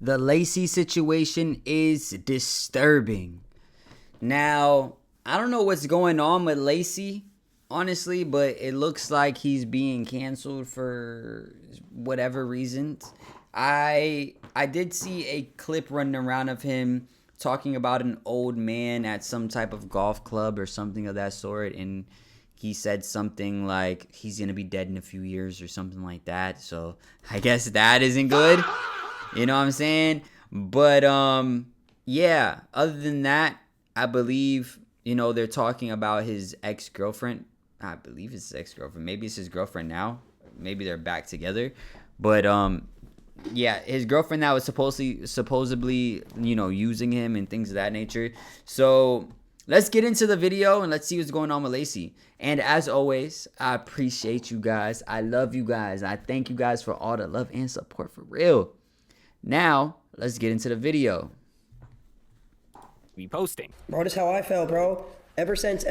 The Lacy situation is disturbing. Now, I don't know what's going on with Lacy, honestly, but it looks like he's being canceled for whatever reasons. I did see a clip running around of him talking about an old man at some type of golf club or something of that sort, and he said something like he's gonna be dead in a few years or something like that. So I guess that isn't good. You know what I'm saying? But yeah, other than that, I believe, they're talking about his ex-girlfriend. I believe it's his ex-girlfriend. Maybe it's his girlfriend now. Maybe they're back together. But yeah, his girlfriend now is supposedly, using him and things of that nature. So let's get into the video and let's see what's going on with Lacy. And as always, I appreciate you guys. I love you guys. I thank you guys for all the love and support, for real. Now, let's get into the video. Be posting. Bro, this is how I felt, bro. Ever since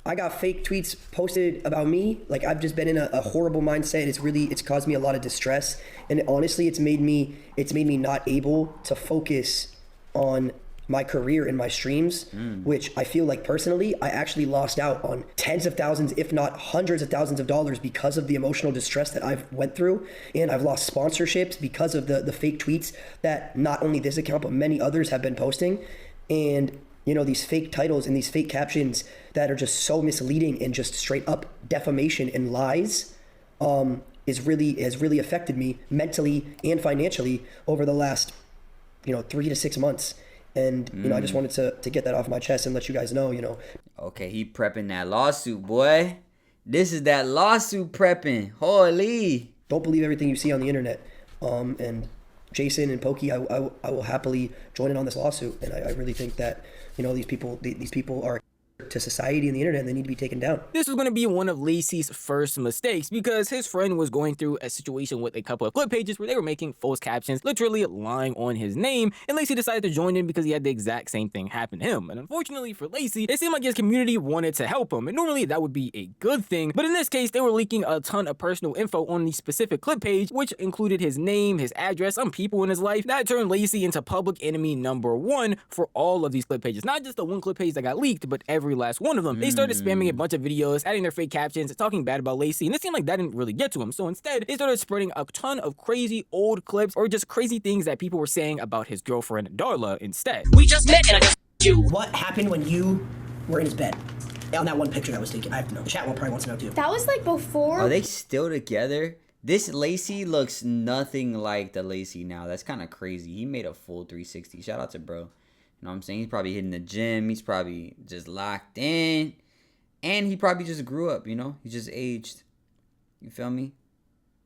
I got fake tweets posted about me, like I've just been in a horrible mindset. It's caused me a lot of distress. And honestly, it's made me not able to focus on my career and my streams, which I feel like personally, I actually lost out on tens of thousands, if not hundreds of thousands of dollars because of the emotional distress that I've went through. And I've lost sponsorships because of the fake tweets that not only this account, but many others have been posting. And these fake titles and these fake captions that are just so misleading and just straight up defamation and lies has really affected me mentally and financially over the last 3 to 6 months. And I just wanted to get that off my chest and let you guys know. Okay, he prepping that lawsuit, boy. This is that lawsuit prepping. Holy. Don't believe everything you see on the internet. And Jason and Pokey, I will happily join in on this lawsuit. And I really think that these people are to society and the internet, and they need to be taken down. This was going to be one of Lacy's first mistakes because his friend was going through a situation with a couple of clip pages where they were making false captions, literally lying on his name, and Lacy decided to join in because he had the exact same thing happen to him. And unfortunately for Lacy, it seemed like his community wanted to help him, and normally that would be a good thing, but in this case, they were leaking a ton of personal info on the specific clip page, which included his name, his address, some people in his life. That turned Lacy into public enemy #1 for all of these clip pages, not just the one clip page that got leaked, but every last one of them. They started spamming a bunch of videos, adding their fake captions, talking bad about Lacy, and it seemed like that didn't really get to him. So instead, they started spreading a ton of crazy old clips or just crazy things that people were saying about his girlfriend Darla instead. We just met and I just you. What happened when you were in his bed? On that one picture that was taken, I have to know. The chat one probably wants to know too. That was like before. Are they still together? This Lacy looks nothing like the Lacy now. That's kind of crazy. He made a full 360. Shout out to bro. You know what I'm saying? He's probably hitting the gym. He's probably just locked in. And he probably just grew up, He just aged. You feel me?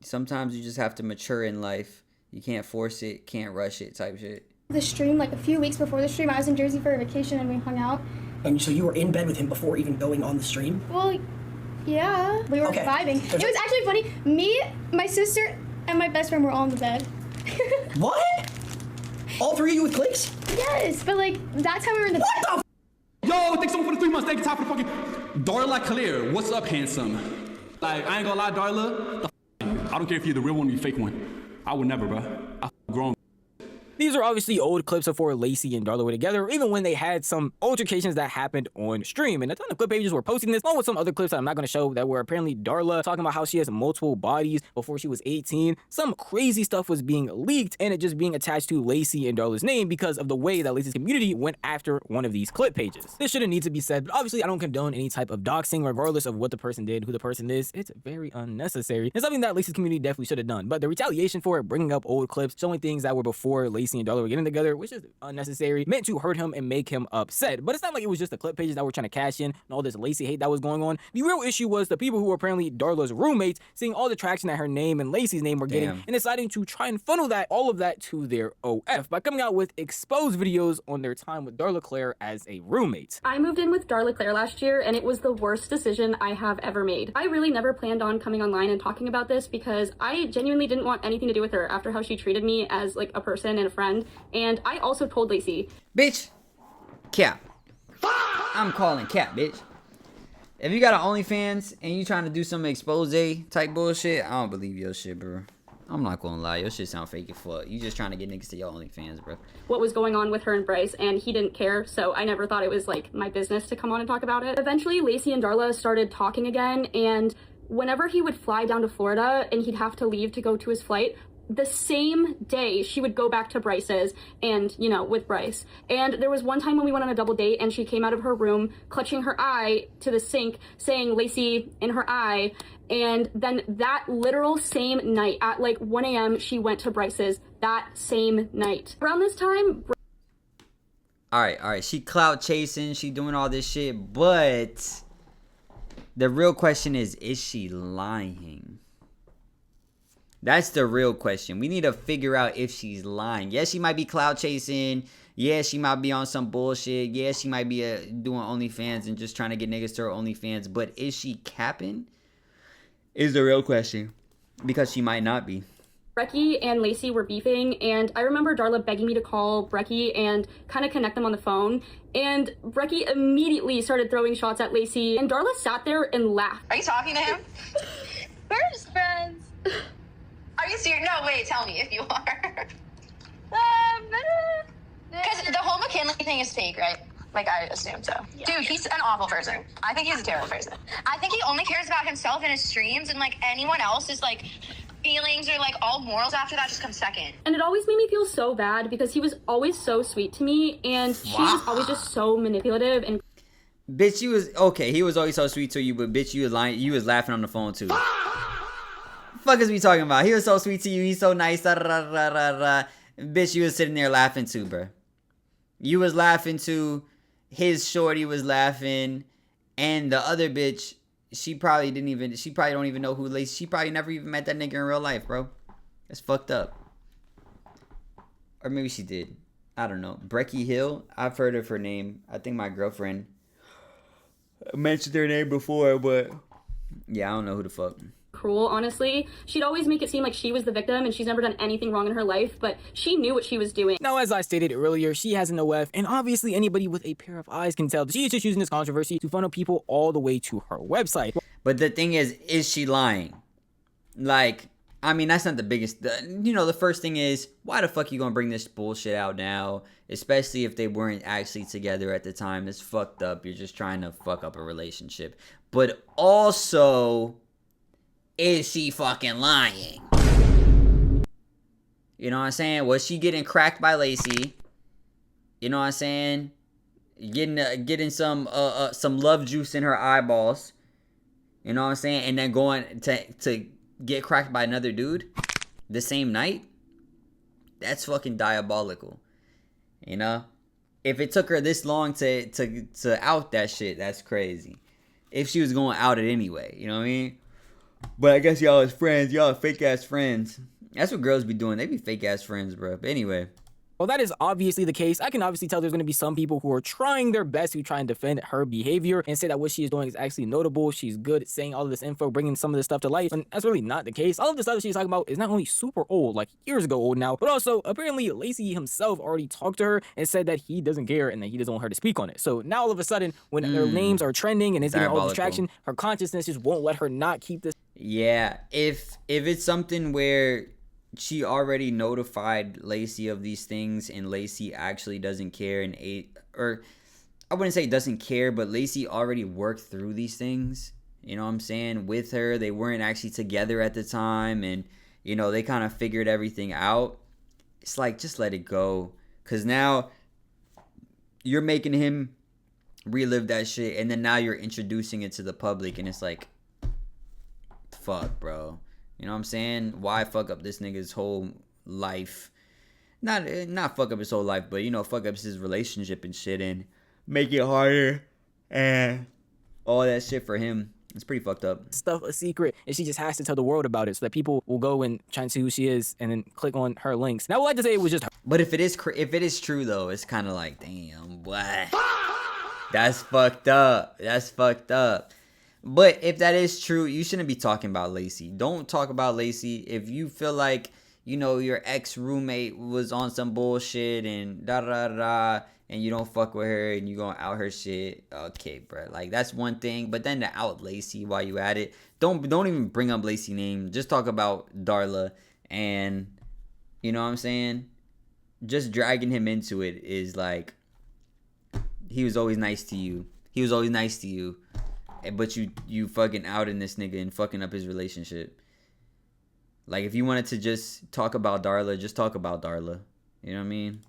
Sometimes you just have to mature in life. You can't force it, can't rush it type shit. The stream, like a few weeks before the stream, I was in Jersey for a vacation and we hung out. And so you were in bed with him before even going on the stream? Well, yeah. We were vibing. It was actually funny. Me, my sister, and my best friend were all in the bed. What? All three of you with clicks? Yes, but like, that's how we were in the What the Yo, thanks so much for the 3 months. Thank you, top of the fucking... Darla Clear, what's up, handsome? Like, I ain't gonna lie, Darla. I don't care if you're the real one or you fake one. I would never, bro. I grown. These are obviously old clips before Lacy and Darla were together, even when they had some altercations that happened on stream. And a ton of clip pages were posting this, along with some other clips that I'm not going to show that were apparently Darla talking about how she has multiple bodies before she was 18. Some crazy stuff was being leaked and it just being attached to Lacy and Darla's name because of the way that Lacy's community went after one of these clip pages. This shouldn't need to be said, but obviously I don't condone any type of doxing regardless of what the person did, who the person is. It's very unnecessary. It's something that Lacy's community definitely should have done. But the retaliation for it, bringing up old clips, showing things that were before Lacy and Darla were getting together, which is unnecessary, meant to hurt him and make him upset. But it's not like it was just the clip pages that were trying to cash in and all this Lacy hate that was going on. The real issue was the people who were apparently Darla's roommates seeing all the traction that her name and Lacy's name were getting and deciding to try and funnel all of that to their OF by coming out with exposed videos on their time with Darla Claire as a roommate. I moved in with Darla Claire last year and it was the worst decision I have ever made. I really never planned on coming online and talking about this because I genuinely didn't want anything to do with her after how she treated me as like a person and a friend. And I also told Lacy. Bitch. Cap. I'm calling cap, bitch. If you got an OnlyFans and you trying to do some expose type bullshit, I don't believe your shit, bro. I'm not gonna lie, your shit sound fake as fuck. You just trying to get niggas to your OnlyFans, bro. What was going on with her and Bryce, and he didn't care, so I never thought it was like my business to come on and talk about it. Eventually, Lacy and Darla started talking again, and whenever he would fly down to Florida and he'd have to leave to go to his flight, the same day she would go back to Bryce's and, you know, with Bryce. And there was one time when we went on a double date and she came out of her room clutching her eye to the sink saying Lacy in her eye. And then that literal same night at like 1 a.m. she went to Bryce's that same night. Around this time... All right. She clout chasing. She doing all this shit. But the real question is she lying? That's the real question. We need to figure out if she's lying. Yes, she might be clout chasing. Yeah, she might be on some bullshit. Yeah, she might be doing OnlyFans and just trying to get niggas to her OnlyFans. But is she capping? Is the real question. Because she might not be. Brecky and Lacy were beefing, and I remember Darla begging me to call Brecky and kind of connect them on the phone. And Brecky immediately started throwing shots at Lacy, and Darla sat there and laughed. Are you talking to him? We're just friends. Are you serious? No, wait, tell me if you are. Because the whole McKinley thing is fake, right? Like, I assume so. Yeah. Dude, he's an awful person. I think he's a terrible person. I think he only cares about himself and his streams, and, like, anyone else's, like, feelings or, like, all morals after that just comes second. And it always made me feel so bad because he was always so sweet to me, and she was always just so manipulative and... Bitch, you was... Okay, he was always so sweet to you, but bitch, you was lying. You was laughing on the phone, too. Fuck is we talking about? He was so sweet to you. He's so nice. Da, da, da, da, da, da. Bitch, you was sitting there laughing too, bro. You was laughing too. His shorty was laughing, and the other bitch, she probably don't even know who Lacy. She probably never even met that nigga in real life, bro. That's fucked up. Or maybe she did. I don't know. Brecky Hill. I've heard of her name. I think my girlfriend mentioned her name before, but yeah, I don't know who the fuck. Cruel, honestly. She'd always make it seem like she was the victim and she's never done anything wrong in her life, but she knew what she was doing. Now, as I stated earlier, she has an OF, and obviously anybody with a pair of eyes can tell that she is just using this controversy to funnel people all the way to her website. But the thing is she lying? Like, I mean, that's not the biggest... the first thing is, why the fuck you gonna bring this bullshit out now? Especially if they weren't actually together at the time. It's fucked up. You're just trying to fuck up a relationship. But also... is she fucking lying? You know what I'm saying? Was she getting cracked by Lacy? You know what I'm saying? Getting some love juice in her eyeballs. You know what I'm saying? And then going to get cracked by another dude the same night? That's fucking diabolical. You know? If it took her this long to out that shit, that's crazy. If she was going out it anyway, you know what I mean? But I guess y'all is friends. Y'all are fake-ass friends. That's what girls be doing. They be fake-ass friends, bro. But anyway. Well, that is obviously the case. I can obviously tell there's going to be some people who are trying their best to try and defend her behavior and say that what she is doing is actually notable. She's good at saying all of this info, bringing some of this stuff to light. And that's really not the case. All of the stuff that she's talking about is not only super old, like years ago old now, but also apparently Lacy himself already talked to her and said that he doesn't care and that he doesn't want her to speak on it. So now all of a sudden, when their names are trending and it's getting all the distraction, her consciousness just won't let her not keep this. Yeah, if it's something where she already notified Lacy of these things and Lacy actually doesn't care or I wouldn't say doesn't care, but Lacy already worked through these things, you know what I'm saying, with her. They weren't actually together at the time and, you know, they kind of figured everything out. It's like, just let it go. Because now you're making him relive that shit and then now you're introducing it to the public and it's like, fuck, bro. You know what I'm saying? Why fuck up this nigga's whole life? Not fuck up his whole life, but, you know, fuck up his relationship and shit and make it harder and all that shit for him. It's pretty fucked up. Stuff a secret, and she just has to tell the world about it so that people will go and try and see who she is and then click on her links. Now, I would like to say it was just her. But if it is true, though, it's kind of like, damn, what? That's fucked up. That's fucked up. But if that is true, you shouldn't be talking about Lacy. Don't talk about Lacy. If you feel like, you know, your ex-roommate was on some bullshit and da-da-da-da, and you don't fuck with her and you gonna out her shit, okay, bro. Like, that's one thing. But then to out Lacy while you at it, don't even bring up Lacy name. Just talk about Darla And you know what I'm saying? Just dragging him into it is like, he was always nice to you. He was always nice to you. But you fucking outing this nigga and fucking up his relationship. Like, if you wanted to just talk about Darla, just talk about Darla. You know what I mean?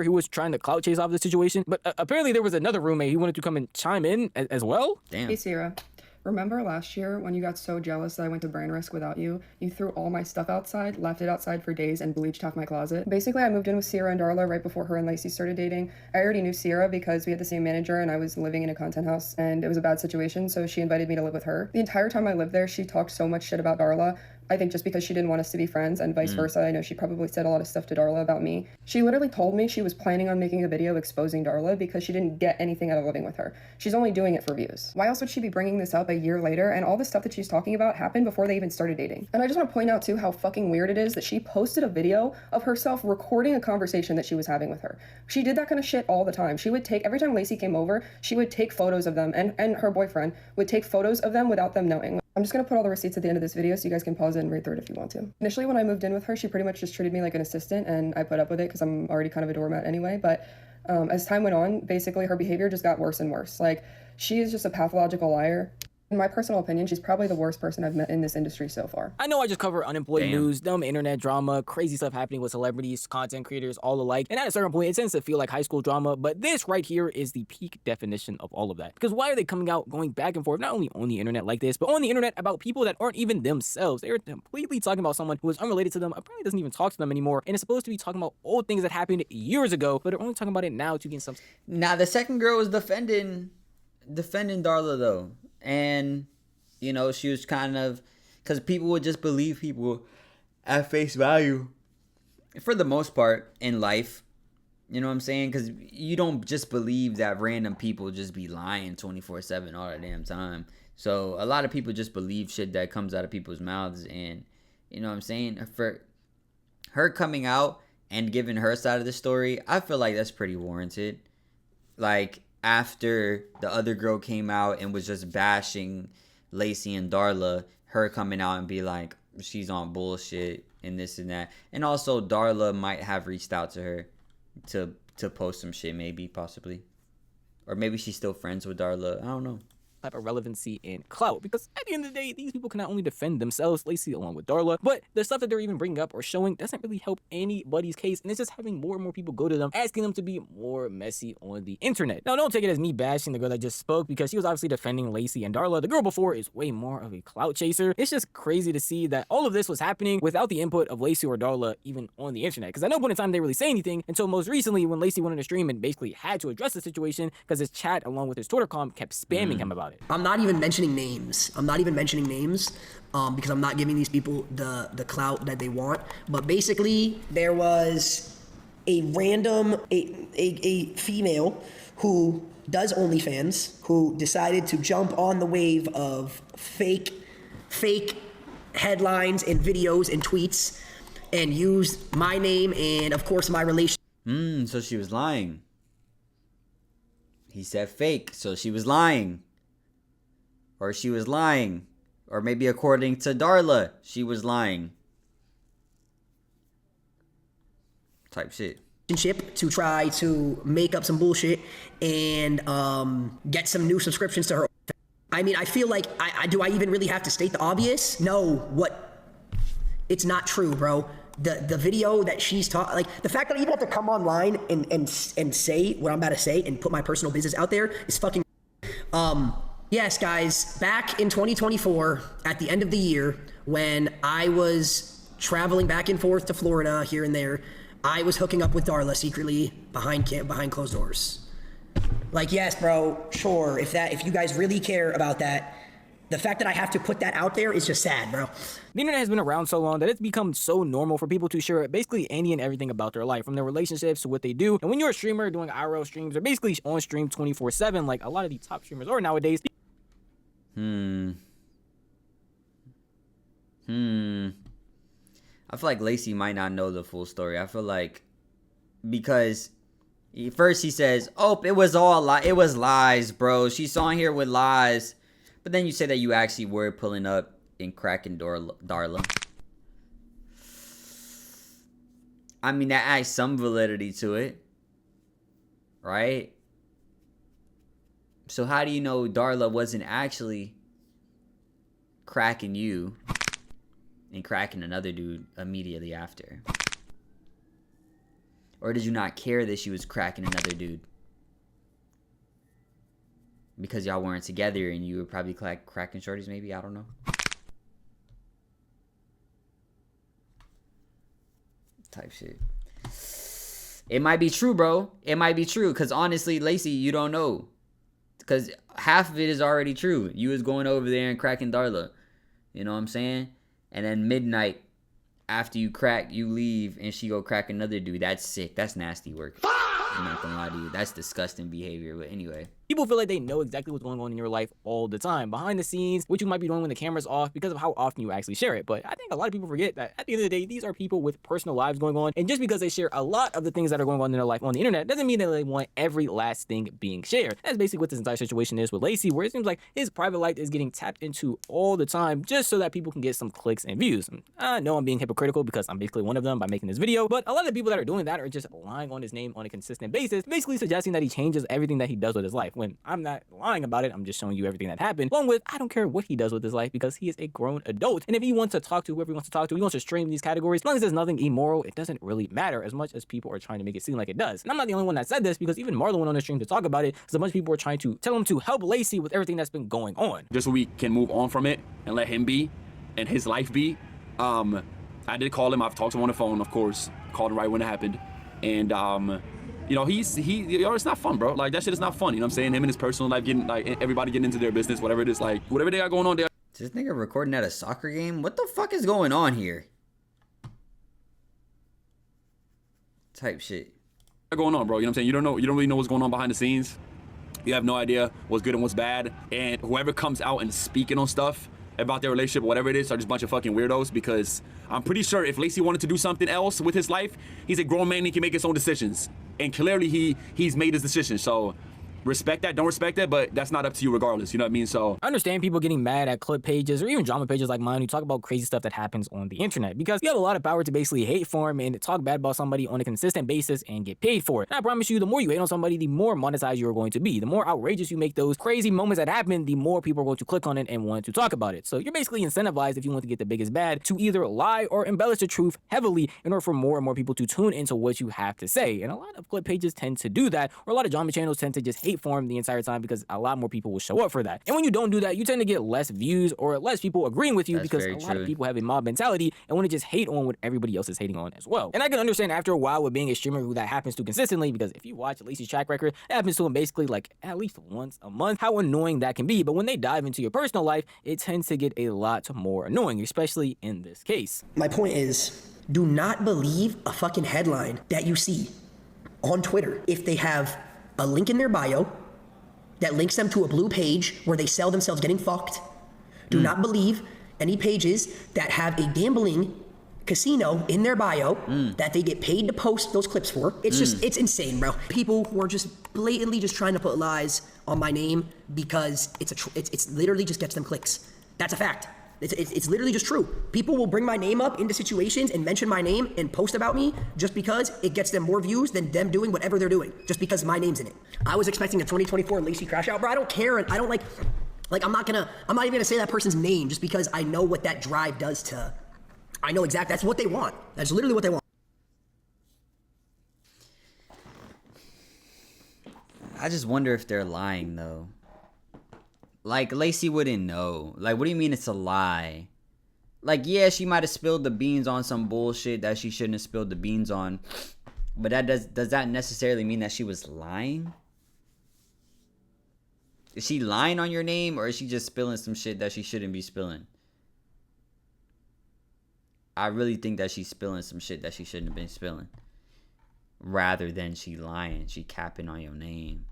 He was trying to clout chase off the situation, but apparently there was another roommate who wanted to come and chime in as well. Damn. Hey, Sierra. Remember last year when you got so jealous that I went to brand risk without you? You threw all my stuff outside, left it outside for days, and bleached half my closet. Basically, I moved in with Sierra and Darla right before her and Lacy started dating. I already knew Sierra because we had the same manager and I was living in a content house, and it was a bad situation, so she invited me to live with her. The entire time I lived there, she talked so much shit about Darla. I think just because she didn't want us to be friends, and vice versa. I know she probably said a lot of stuff to Darla about me. She literally told me she was planning on making a video exposing Darla because she didn't get anything out of living with her. She's only doing it for views. Why else would she be bringing this up a year later? And all the stuff that she's talking about happened before they even started dating. And I just want to point out too how fucking weird it is that she posted a video of herself recording a conversation that she was having with her. She did that kind of shit all the time. She would take, every time Lacy came over, she would take photos of them, and her boyfriend would take photos of them without them knowing. I'm just going to put all the receipts at the end of this video so you guys can pause it and read through it if you want to. Initially, when I moved in with her, she pretty much just treated me like an assistant, and I put up with it because I'm already kind of a doormat anyway. But as time went on, basically her behavior just got worse and worse. Like, she is just a pathological liar. In my personal opinion, she's probably the worst person I've met in this industry so far. I know I just cover unemployed news, dumb internet drama, crazy stuff happening with celebrities, content creators, all alike, and at a certain point, it tends to feel like high school drama, but this right here is the peak definition of all of that. Because why are they coming out, going back and forth, not only on the internet like this, but on the internet about people that aren't even themselves? They're completely talking about someone who is unrelated to them, apparently doesn't even talk to them anymore, and is supposed to be talking about old things that happened years ago, but they're only talking about it now to gain some... Now, the second girl was defending Darla, though, and... You know, she was kind of, because people would just believe people at face value for the most part in life. You know what I'm saying? Because you don't just believe that random people just be lying 24/7 all the damn time. So a lot of people just believe shit that comes out of people's mouths. And, you know what I'm saying? For her coming out and giving her side of the story, I feel like that's pretty warranted. Like, after the other girl came out and was just bashing Lacy and Darla, her coming out and be like, she's on bullshit and this and that. And also Darla might have reached out to her to post some shit, maybe, possibly. Or maybe she's still friends with Darla. I don't know. Type of relevancy and clout, because at the end of the day, these people can not only defend themselves, Lacy along with Darla, but the stuff that they're even bringing up or showing doesn't really help anybody's case, and it's just having more and more people go to them, asking them to be more messy on the internet. Now, don't take it as me bashing the girl that just spoke, because she was obviously defending Lacy and Darla. The girl before is way more of a clout chaser. It's just crazy to see that all of this was happening without the input of Lacy or Darla even on the internet, because at no point in time they really say anything until most recently when Lacy went on a stream and basically had to address the situation because his chat along with his Twitter comm kept spamming him about it. I'm not even mentioning names. Because I'm not giving these people the clout that they want. But basically, there was a random, a female who does OnlyFans, who decided to jump on the wave of fake headlines and videos and tweets and used my name and, of course, my relation. So she was lying. He said fake, so she was lying. Or she was lying. Or maybe according to Darla, she was lying. Type shit. To try to make up some bullshit and get some new subscriptions to her. I mean, I feel like, do I even really have to state the obvious? No, it's not true, bro. The video that she's talking, like, the fact that I even have to come online and say what I'm about to say and put my personal business out there is fucking. Yes, guys, back in 2024, at the end of the year, when I was traveling back and forth to Florida here and there, I was hooking up with Darla secretly behind closed doors. Like, yes, bro, sure, if you guys really care about that, the fact that I have to put that out there is just sad, bro. The internet has been around so long that it's become so normal for people to share basically any and everything about their life, from their relationships to what they do. And when you're a streamer doing IRL streams, or basically on stream 24/7, like a lot of the top streamers are nowadays. I feel like Lacy might not know the full story. I feel like, because first he says, "Oh, it was lies, bro. She's on here with lies." But then you say that you actually were pulling up and cracking Darla. I mean, that adds some validity to it. Right? So how do you know Darla wasn't actually cracking you and cracking another dude immediately after? Or did you not care that she was cracking another dude? Because y'all weren't together and you were probably cracking shorties maybe? I don't know. Type shit. It might be true, bro. It might be true. Because honestly, Lacy, you don't know. Because half of it is already true. You was going over there and cracking Darla. You know what I'm saying? And then midnight, after you crack, you leave and she go crack another dude. That's sick. That's nasty work. I'm not gonna lie to you. That's disgusting behavior. But anyway. People feel like they know exactly what's going on in your life all the time, behind the scenes, what you might be doing when the camera's off, because of how often you actually share it. But I think a lot of people forget that at the end of the day, these are people with personal lives going on, and just because they share a lot of the things that are going on in their life on the internet doesn't mean that they want every last thing being shared. That's basically what this entire situation is with Lacy, where it seems like his private life is getting tapped into all the time just so that people can get some clicks and views. I know I'm being hypocritical because I'm basically one of them by making this video, but a lot of the people that are doing that are just lying on his name on a consistent basis, basically suggesting that he changes everything that he does with his life, when I'm not lying about it. I'm just showing you everything that happened. Along with, I don't care what he does with his life because he is a grown adult. And if he wants to talk to whoever he wants to talk to, he wants to stream these categories, as long as there's nothing immoral, it doesn't really matter as much as people are trying to make it seem like it does. And I'm not the only one that said this, because even Marlon went on the stream to talk about it, because a bunch of people were trying to tell him to help Lacy with everything that's been going on. Just so we can move on from it and let him be and his life be. I did call him. I've talked to him on the phone, of course. Called him right when it happened. And you know, it's not fun, bro. Like, that shit is not fun. You know what I'm saying? Him and his personal life, getting, like, everybody getting into their business, whatever it is, like, whatever they got going on there. Is this nigga recording at a soccer game? What the fuck is going on here? Type shit. What's going on, bro? You know what I'm saying? You don't really know what's going on behind the scenes. You have no idea what's good and what's bad. And whoever comes out and speaking on stuff about their relationship, whatever it is, are just a bunch of fucking weirdos, because I'm pretty sure if Lacy wanted to do something else with his life, he's a grown man, he can make his own decisions. And clearly he's made his decision. So respect that, don't respect that, but that's not up to you regardless, you know what I mean? So I understand people getting mad at clip pages or even drama pages like mine who talk about crazy stuff that happens on the internet, because you have a lot of power to basically hate for him and talk bad about somebody on a consistent basis and get paid for it. And I promise you, the more you hate on somebody, the more monetized you're going to be. The more outrageous you make those crazy moments that happen, the more people are going to click on it and want to talk about it. So you're basically incentivized, if you want to get the biggest bad, to either lie or embellish the truth heavily in order for more and more people to tune into what you have to say. And a lot of clip pages tend to do that, or a lot of drama channels tend to just hate for him the entire time, because a lot more people will show up for that. And when you don't do that, you tend to get less views or less people agreeing with you. That's because a lot of people have a mob mentality and want to just hate on what everybody else is hating on as well. And I can understand after a while with being a streamer who that happens to consistently, because if you watch Lacy's track record, it happens to him basically like at least once a month, how annoying that can be. But when they dive into your personal life, it tends to get a lot more annoying, especially in this case. My point is, do not believe a fucking headline that you see on Twitter if they have a link in their bio that links them to a blue page where they sell themselves getting fucked. Do not believe any pages that have a gambling casino in their bio that they get paid to post those clips for. It's just, it's insane, bro. People who are just blatantly just trying to put lies on my name because it's literally just gets them clicks. That's a fact. It's literally just true. People will bring my name up into situations and mention my name and post about me just because it gets them more views than them doing whatever they're doing, just because my name's in it. I was expecting a 2024 Lacy crash out, bro. I don't care, and I don't like I'm not even gonna say that person's name just because I know what that drive does to, I know exactly, that's what they want. That's literally what they want. I just wonder if they're lying though. Like, Lacy wouldn't know. Like, what do you mean it's a lie? Like, yeah, she might have spilled the beans on some bullshit that she shouldn't have spilled the beans on. But that does that necessarily mean that she was lying? Is she lying on your name, or is she just spilling some shit that she shouldn't be spilling? I really think that she's spilling some shit that she shouldn't have been spilling. Rather than she lying, she capping on your name.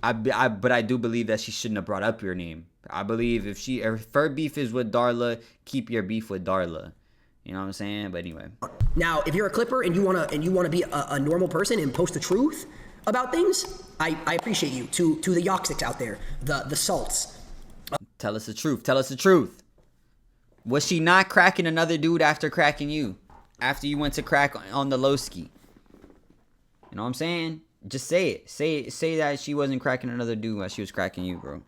But I do believe that she shouldn't have brought up your name. I believe if her beef is with Darla, keep your beef with Darla. You know what I'm saying? But anyway. Now, if you're a Clipper and you wanna be a normal person and post the truth about things, I appreciate you. To the Yoxics out there, the salts. Tell us the truth. Tell us the truth. Was she not cracking another dude after cracking you? after you went to crack on the Lowski. You know what I'm saying? Just say it. Say that she wasn't cracking another dude while she was cracking you, bro.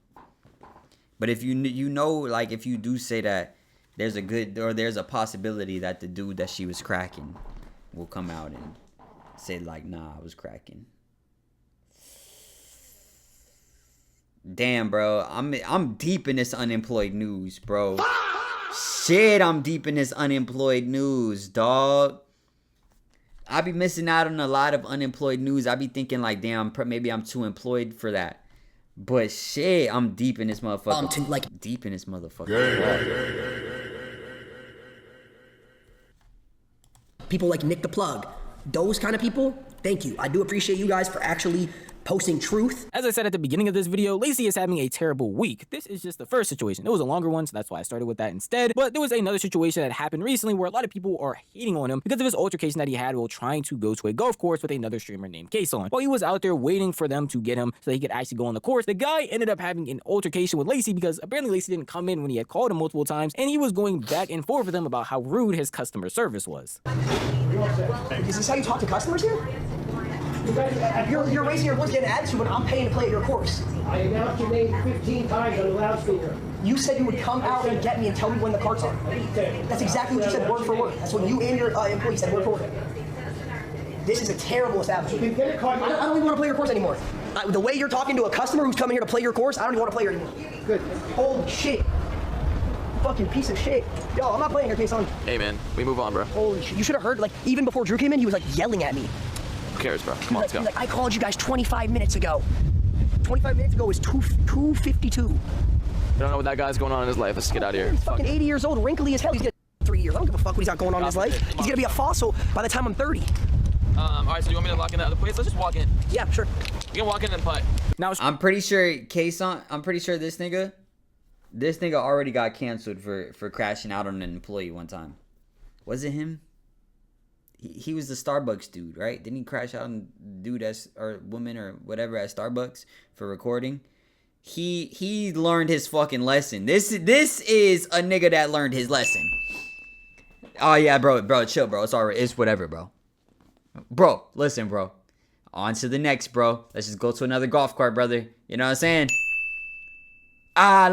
But if you know, like, if you do say that, there's a possibility that the dude that she was cracking will come out and say, like, nah, I was cracking. Damn, bro. I'm deep in this unemployed news, bro. Shit, I'm deep in this unemployed news, dog. I be missing out on a lot of unemployed news. I be thinking, like, damn, maybe I'm too employed for that. But shit, I'm deep in this motherfucker. Deep in this motherfucker. People like Nick the Plug, those kind of people, thank you. I do appreciate you guys for actually posting truth. As I said at the beginning of this video, Lacy is having a terrible week. This is just the first situation. It was a longer one, so that's why I started with that instead. But there was another situation that happened recently where a lot of people are hating on him because of his altercation that he had while trying to go to a golf course with another streamer named Kason. While he was out there waiting for them to get him so that he could actually go on the course, the guy ended up having an altercation with Lacy because apparently Lacy didn't come in when he had called him multiple times, and he was going back and forth with him about how rude his customer service was. Is this how you talk to customers here? You're raising your voice, getting an attitude, but I'm paying to play at your course. I announced your name 15 times on the loudspeaker. You said you would come out and get me and tell me when the carts are. That's exactly what you said, word for word. That's what you and your employee said, word for word. This is a terrible establishment. I don't even want to play your course anymore. The way you're talking to a customer who's coming here to play your course, I don't even want to play here anymore. Good. Holy shit. Fucking piece of shit. Yo, I'm not playing your case on. Hey man, we move on, bro. Holy shit. You should have heard, like, even before Drew came in, he was like yelling at me. Who cares, bro? Come on, let's go. I called you guys 25 minutes ago. 25 minutes ago was 2:52. I don't know what that guy's going on in his life. Let's get out of here. He's fucking 80 years old, wrinkly as hell. He's gonna 3 years. I don't give a fuck what he's got going on in his life. He's gonna be a fossil by the time I'm 30. All right, so you want me to lock in that other place? Let's just walk in. Yeah, sure. You can walk in and putt. Now I'm pretty sure I'm pretty sure this nigga already got canceled for crashing out on an employee one time. Was it him? He was the Starbucks dude, right? Didn't he crash out on dude or woman or whatever at Starbucks for recording? He learned his fucking lesson. This is a nigga that learned his lesson. Oh yeah, bro, chill, bro. It's alright. It's whatever, bro. Bro, listen, bro. On to the next, bro. Let's just go to another golf cart, brother. You know what I'm saying?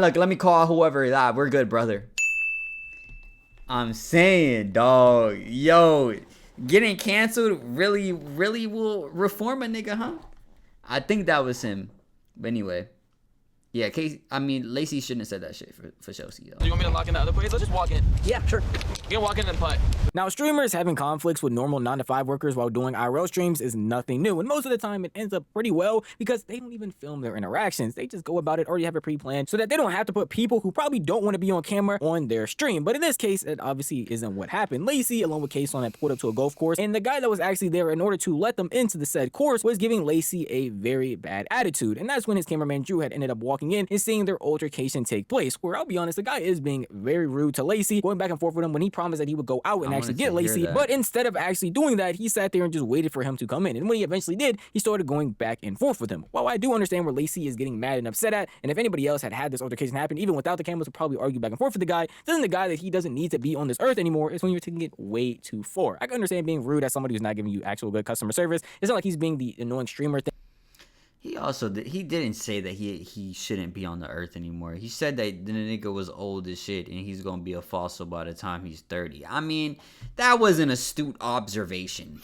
Look, let me call whoever. We're good, brother. I'm saying, dog. Yo, getting canceled really will reform a nigga, huh? I think that was him. But anyway. Yeah, Lacy shouldn't have said that shit for Chelsea, though. Do you want me to lock in the other place? Let's just walk in. Yeah, sure. You can walk in and putt. Now, streamers having conflicts with normal 9-to-5 workers while doing IRL streams is nothing new, and most of the time it ends up pretty well because they don't even film their interactions. They just go about it, already have it pre-planned, so that they don't have to put people who probably don't want to be on camera on their stream. But in this case, it obviously isn't what happened. Lacy, along with Kason, had pulled up to a golf course, and the guy that was actually there in order to let them into the said course was giving Lacy a very bad attitude, and that's when his cameraman Drew had ended up walking in and seeing their altercation take place, where I'll be honest, the guy is being very rude to Lacy, going back and forth with him when he promised that he would go out and actually get Lacy, but instead of actually doing that, he sat there and just waited for him to come in, and when he eventually did, he started going back and forth with him. While I do understand where Lacy is getting mad and upset at, and if anybody else had this altercation happen, even without the cameras, would probably argue back and forth with the guy, doesn't the guy that he doesn't need to be on this earth anymore is when you're taking it way too far. I can understand being rude as somebody who's not giving you actual good customer service. It's not like he's being the annoying streamer thing. He didn't say that he shouldn't be on the earth anymore. He said that the nigga was old as shit and he's gonna be a fossil by the time he's 30. I mean, that was an astute observation.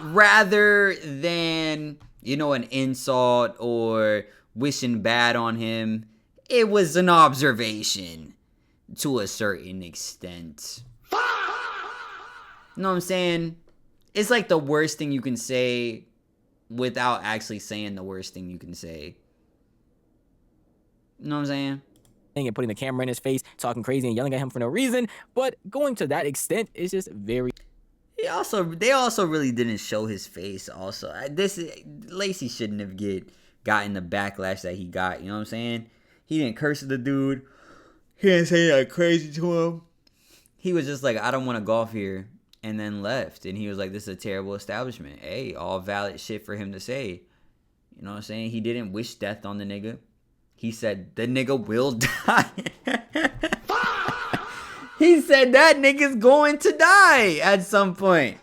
Rather than, an insult or wishing bad on him, it was an observation to a certain extent. You know what I'm saying? It's like the worst thing you can say without actually saying the worst thing you can say. You know what I'm saying? And putting the camera in his face, talking crazy and yelling at him for no reason, but going to that extent is just very... They also really didn't show his face also. Lacy shouldn't have gotten the backlash that he got, you know what I'm saying? He didn't curse at the dude. He didn't say that crazy to him. He was just like, I don't want to golf here. And then left. And he was like, this is a terrible establishment. Hey, all valid shit for him to say. You know what I'm saying? He didn't wish death on the nigga. He said, the nigga will die. He said that nigga's going to die at some point.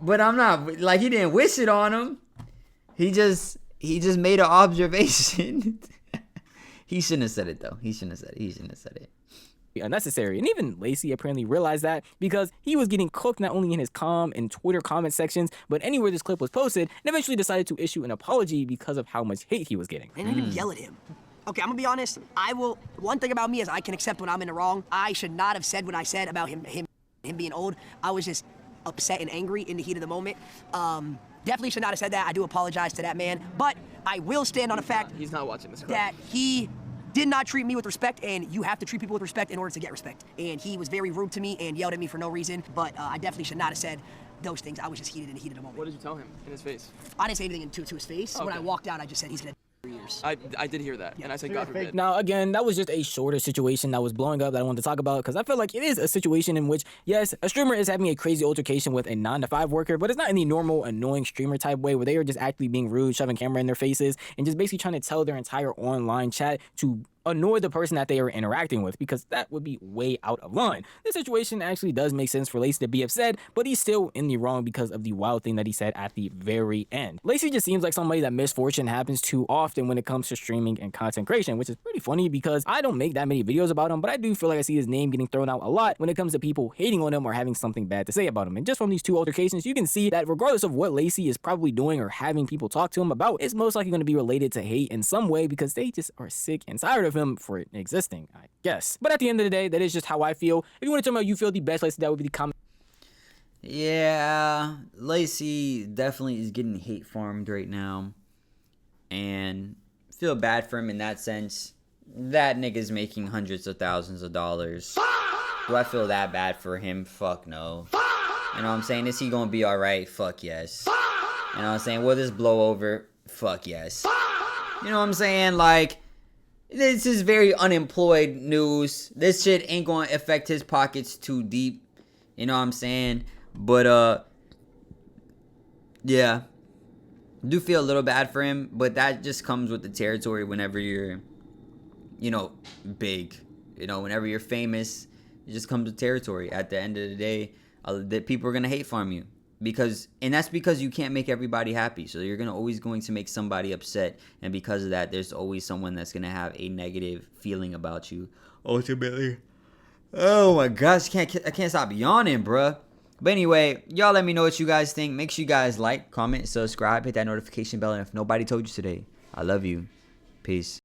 But I'm not, like, he didn't wish it on him. He just made an observation. He shouldn't have said it, though. He shouldn't have said it. Unnecessary. And even Lacy apparently realized that because he was getting cooked not only in his and Twitter comment sections, but anywhere this clip was posted, and eventually decided to issue an apology because of how much hate he was getting. I didn't even yell at him. Okay, I'm gonna be honest. One thing about me is I can accept when I'm in the wrong. I should not have said what I said about him being old. I was just upset and angry in the heat of the moment. Definitely should not have said that. I do apologize to that man, but I will stand on the fact he's not watching this. That he did not treat me with respect, and you have to treat people with respect in order to get respect. And he was very rude to me and yelled at me for no reason, but I definitely should not have said those things. I was just heated in the heat of the moment. What did you tell him in his face? I didn't say anything to his face. Okay. When I walked out, I just said he's gonna years. I did hear that, and I said God forbid. Now, again, that was just a shorter situation that was blowing up that I wanted to talk about because I feel like it is a situation in which, yes, a streamer is having a crazy altercation with a 9-to-5 worker, but it's not in the normal, annoying streamer type way where they are just actually being rude, shoving camera in their faces, and just basically trying to tell their entire online chat to annoy the person that they are interacting with, because that would be way out of line. This situation actually does make sense for Lacy to be upset, but he's still in the wrong because of the wild thing that he said at the very end. Lacy just seems like somebody that misfortune happens to often when it comes to streaming and content creation, which is pretty funny because I don't make that many videos about him, but I do feel like I see his name getting thrown out a lot when it comes to people hating on him or having something bad to say about him. And just from these two altercations, you can see that regardless of what Lacy is probably doing or having people talk to him about, it's most likely going to be related to hate in some way because they just are sick and tired of him for existing, I guess. But at the end of the day, that is just how I feel. If you want to tell me how you feel, the best place to that would be the comment. Yeah, Lacy definitely is getting hate farmed right now. And feel bad for him in that sense. That nigga's making hundreds of thousands of dollars. Do I feel that bad for him? Fuck no. You know what I'm saying? Is he gonna be alright? Fuck yes. You know what I'm saying? Will this blow over? Fuck yes. You know what I'm saying? Like, this is very unemployed news. This shit ain't gonna affect his pockets too deep. You know what I'm saying? But, yeah. Do feel a little bad for him, but that just comes with the territory whenever you're, you know, big. You know, whenever you're famous, it just comes with territory. At the end of the day, that people are gonna hate farm you. And that's because you can't make everybody happy. So you're always going to make somebody upset. And because of that, there's always someone that's going to have a negative feeling about you. Ultimately. Oh my gosh, I can't stop yawning, bruh. But anyway, y'all let me know what you guys think. Make sure you guys like, comment, subscribe, hit that notification bell. And if nobody told you today, I love you. Peace.